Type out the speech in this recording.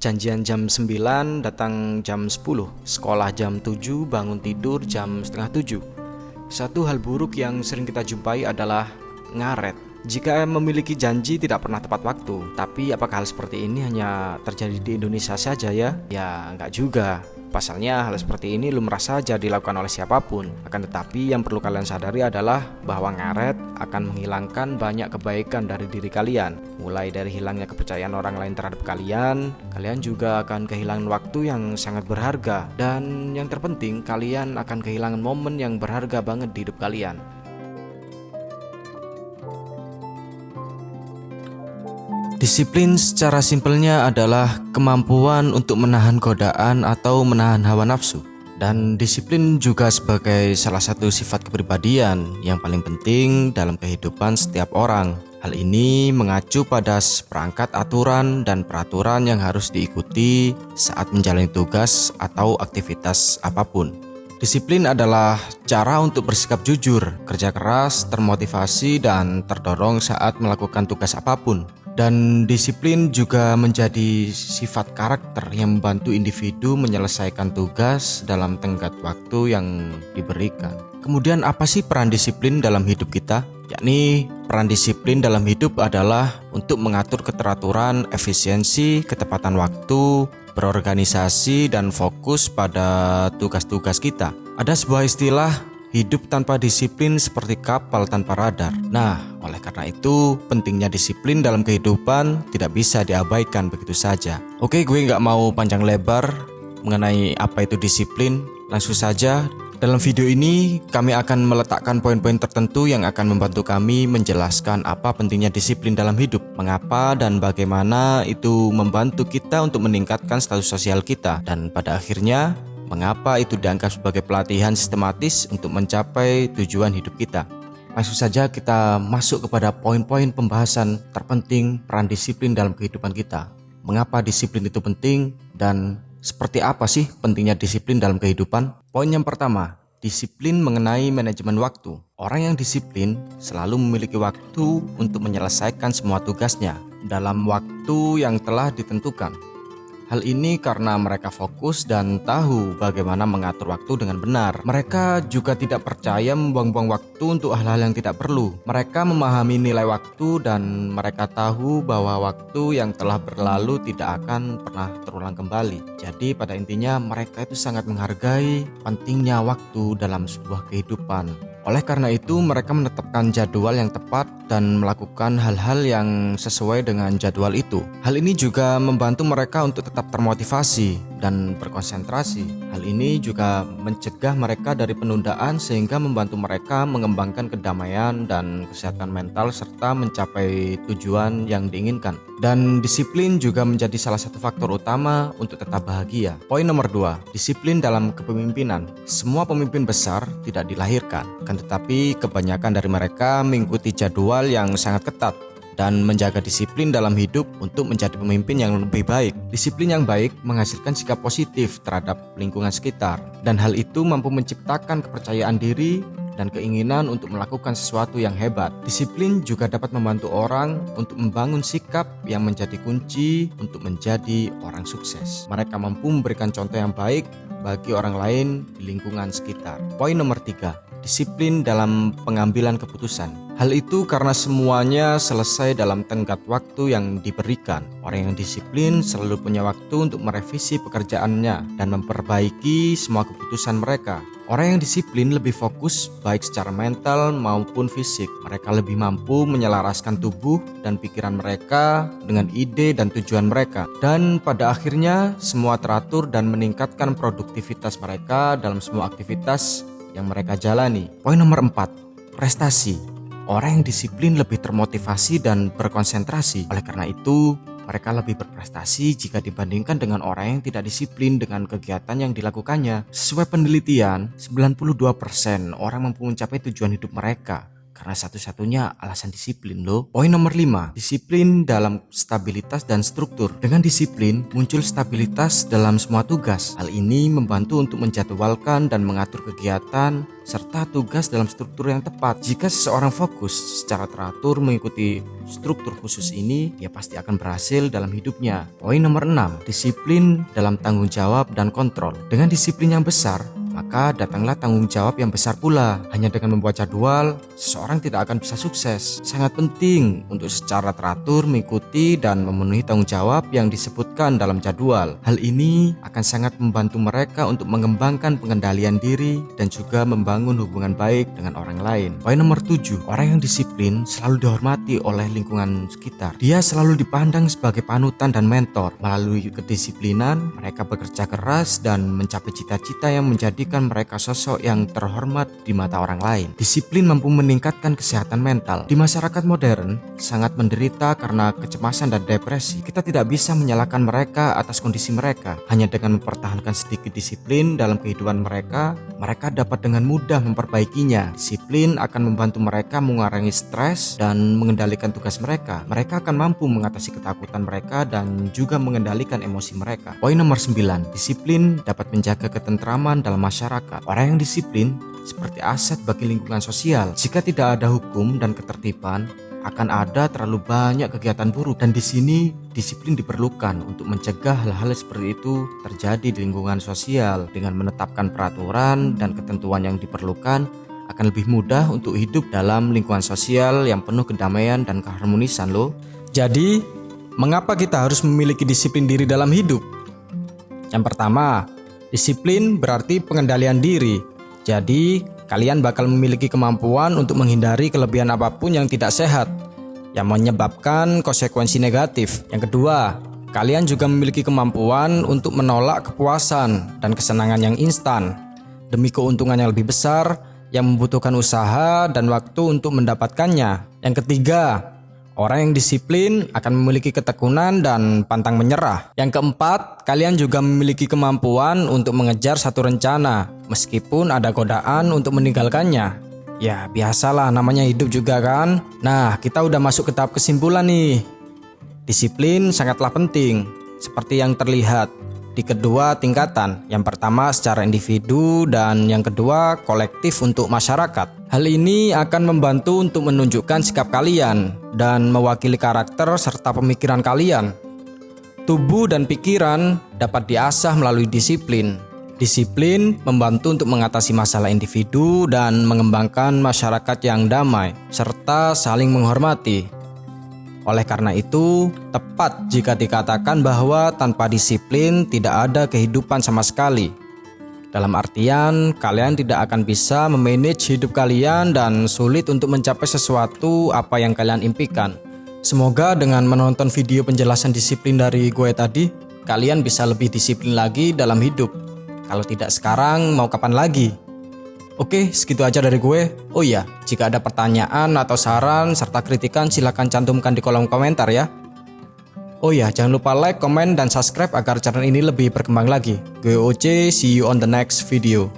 Janjian jam 9, datang jam 10. Sekolah jam 7, bangun tidur jam setengah 7. Satu hal buruk yang sering kita jumpai adalah ngaret. Jika memiliki janji tidak pernah tepat waktu. Tapi apakah hal seperti ini hanya terjadi di Indonesia saja ya? Ya enggak juga. Pasalnya hal seperti ini lumrah saja dilakukan oleh siapapun. Akan tetapi yang perlu kalian sadari adalah bahwa ngaret akan menghilangkan banyak kebaikan dari diri kalian. Mulai dari hilangnya kepercayaan orang lain terhadap kalian juga akan kehilangan waktu yang sangat berharga. Dan yang terpenting, kalian akan kehilangan momen yang berharga banget di hidup kalian. Disiplin secara simpelnya adalah kemampuan untuk menahan godaan atau menahan hawa nafsu. Dan disiplin juga sebagai salah satu sifat kepribadian yang paling penting dalam kehidupan setiap orang. Hal ini mengacu pada seperangkat aturan dan peraturan yang harus diikuti saat menjalani tugas atau aktivitas apapun. Disiplin adalah cara untuk bersikap jujur, kerja keras, termotivasi, dan terdorong saat melakukan tugas apapun. Dan disiplin juga menjadi sifat karakter yang membantu individu menyelesaikan tugas dalam tenggat waktu yang diberikan. Kemudian apa sih peran disiplin dalam hidup kita? Yakni peran disiplin dalam hidup adalah untuk mengatur keteraturan, efisiensi, ketepatan waktu, berorganisasi, dan fokus pada tugas-tugas kita. Ada sebuah istilah, hidup tanpa disiplin seperti kapal tanpa radar. Nah, oleh karena itu pentingnya disiplin dalam kehidupan tidak bisa diabaikan begitu saja. Oke, gue nggak mau panjang lebar mengenai apa itu disiplin. Langsung saja, dalam video ini kami akan meletakkan poin-poin tertentu yang akan membantu kami menjelaskan apa pentingnya disiplin dalam hidup, mengapa dan bagaimana itu membantu kita untuk meningkatkan status sosial kita, dan pada akhirnya mengapa itu dianggap sebagai pelatihan sistematis untuk mencapai tujuan hidup kita. Langsung saja kita masuk kepada poin-poin pembahasan terpenting peran disiplin dalam kehidupan kita. Mengapa disiplin itu penting dan seperti apa sih pentingnya disiplin dalam kehidupan? Poin yang pertama, disiplin mengenai manajemen waktu. Orang yang disiplin selalu memiliki waktu untuk menyelesaikan semua tugasnya dalam waktu yang telah ditentukan. Hal ini karena mereka fokus dan tahu bagaimana mengatur waktu dengan benar. Mereka juga tidak percaya membuang-buang waktu untuk hal-hal yang tidak perlu. Mereka memahami nilai waktu dan mereka tahu bahwa waktu yang telah berlalu tidak akan pernah terulang kembali. Jadi pada intinya mereka itu sangat menghargai pentingnya waktu dalam sebuah kehidupan. Oleh karena itu mereka menetapkan jadwal yang tepat dan melakukan hal-hal yang sesuai dengan jadwal itu. Hal ini juga membantu mereka untuk tetap termotivasi dan berkonsentrasi. Hal ini juga mencegah mereka dari penundaan sehingga membantu mereka mengembangkan kedamaian dan kesehatan mental serta mencapai tujuan yang diinginkan. Dan disiplin juga menjadi salah satu faktor utama untuk tetap bahagia. Poin nomor 2, disiplin dalam kepemimpinan. Semua pemimpin besar tidak dilahirkan, tetapi kebanyakan dari mereka mengikuti jadwal yang sangat ketat dan menjaga disiplin dalam hidup untuk menjadi pemimpin yang lebih baik. Disiplin yang baik menghasilkan sikap positif terhadap lingkungan sekitar, dan hal itu mampu menciptakan kepercayaan diri dan keinginan untuk melakukan sesuatu yang hebat. Disiplin juga dapat membantu orang untuk membangun sikap yang menjadi kunci untuk menjadi orang sukses. Mereka mampu memberikan contoh yang baik bagi orang lain di lingkungan sekitar. Poin nomor 3, disiplin dalam pengambilan keputusan. Hal itu karena semuanya selesai dalam tenggat waktu yang diberikan. Orang yang disiplin selalu punya waktu untuk merevisi pekerjaannya dan memperbaiki semua keputusan mereka. Orang yang disiplin lebih fokus baik secara mental maupun fisik. Mereka lebih mampu menyelaraskan tubuh dan pikiran mereka dengan ide dan tujuan mereka. Dan pada akhirnya semua teratur dan meningkatkan produktivitas mereka dalam semua aktivitas yang mereka jalani. Poin nomor 4, prestasi. Orang yang disiplin lebih termotivasi dan berkonsentrasi. Oleh karena itu, mereka lebih berprestasi jika dibandingkan dengan orang yang tidak disiplin dengan kegiatan yang dilakukannya. Sesuai penelitian, 92% orang mampu mencapai tujuan hidup mereka karena satu-satunya alasan disiplin loh. Poin nomor 5, disiplin dalam stabilitas dan struktur. Dengan disiplin muncul stabilitas dalam semua tugas. Hal ini membantu untuk menjadwalkan dan mengatur kegiatan serta tugas dalam struktur yang tepat. Jika seseorang fokus secara teratur mengikuti struktur khusus ini, dia pasti akan berhasil dalam hidupnya. Poin nomor 6, disiplin dalam tanggung jawab dan kontrol. Dengan disiplin yang besar, maka datanglah tanggung jawab yang besar pula. Hanya dengan membuat jadwal, seseorang tidak akan bisa sukses. Sangat penting untuk secara teratur mengikuti dan memenuhi tanggung jawab yang disebutkan dalam jadwal. Hal ini akan sangat membantu mereka untuk mengembangkan pengendalian diri dan juga membangun hubungan baik dengan orang lain. Poin nomor 7, orang yang disiplin selalu dihormati oleh lingkungan sekitar. Dia selalu dipandang sebagai panutan dan mentor. Melalui kedisiplinan, mereka bekerja keras dan mencapai cita-cita yang menjadikan mereka sosok yang terhormat di mata orang lain. Disiplin mampu meningkatkan kesehatan mental. Di masyarakat modern, sangat menderita karena kecemasan dan depresi. Kita tidak bisa menyalahkan mereka atas kondisi mereka. Hanya dengan mempertahankan sedikit disiplin dalam kehidupan mereka, mereka dapat dengan mudah memperbaikinya. Disiplin akan membantu mereka mengurangi stres dan mengendalikan tugas mereka. Mereka akan mampu mengatasi ketakutan mereka dan juga mengendalikan emosi mereka. Poin nomor 9, disiplin dapat menjaga ketentraman dalam masyarakat. Orang yang disiplin seperti aset bagi lingkungan sosial. Jika tidak ada hukum dan ketertiban, akan ada terlalu banyak kegiatan buruk, dan di sini disiplin diperlukan untuk mencegah hal-hal seperti itu terjadi di lingkungan sosial. Dengan menetapkan peraturan dan ketentuan yang diperlukan, akan lebih mudah untuk hidup dalam lingkungan sosial yang penuh kedamaian dan keharmonisan loh. Jadi, mengapa kita harus memiliki disiplin diri dalam hidup? Yang pertama, disiplin berarti pengendalian diri. Jadi, kalian bakal memiliki kemampuan untuk menghindari kelebihan apapun yang tidak sehat, yang menyebabkan konsekuensi negatif. Yang kedua, kalian juga memiliki kemampuan untuk menolak kepuasan dan kesenangan yang instan demi keuntungan yang lebih besar yang membutuhkan usaha dan waktu untuk mendapatkannya. Yang ketiga, orang yang disiplin akan memiliki ketekunan dan pantang menyerah. Yang keempat, kalian juga memiliki kemampuan untuk mengejar satu rencana, meskipun ada godaan untuk meninggalkannya. Ya, biasalah, namanya hidup juga kan. Nah, kita udah masuk ke tahap kesimpulan nih. Disiplin sangatlah penting, seperti yang terlihat di kedua tingkatan. Yang pertama secara individu dan yang kedua kolektif untuk masyarakat. Hal ini akan membantu untuk menunjukkan sikap kalian dan mewakili karakter serta pemikiran kalian. Tubuh dan pikiran dapat diasah melalui disiplin. Disiplin membantu untuk mengatasi masalah individu dan mengembangkan masyarakat yang damai serta saling menghormati. Oleh karena itu, tepat jika dikatakan bahwa tanpa disiplin tidak ada kehidupan sama sekali. Dalam artian, kalian tidak akan bisa memanage hidup kalian dan sulit untuk mencapai sesuatu apa yang kalian impikan. Semoga dengan menonton video penjelasan disiplin dari gue tadi, kalian bisa lebih disiplin lagi dalam hidup. Kalau tidak sekarang, mau kapan lagi? Oke, segitu aja dari gue. Oh iya, jika ada pertanyaan atau saran serta kritikan silahkan cantumkan di kolom komentar ya. Oh iya, jangan lupa like, komen, dan subscribe agar channel ini lebih berkembang lagi. Gue Oce, see you on the next video.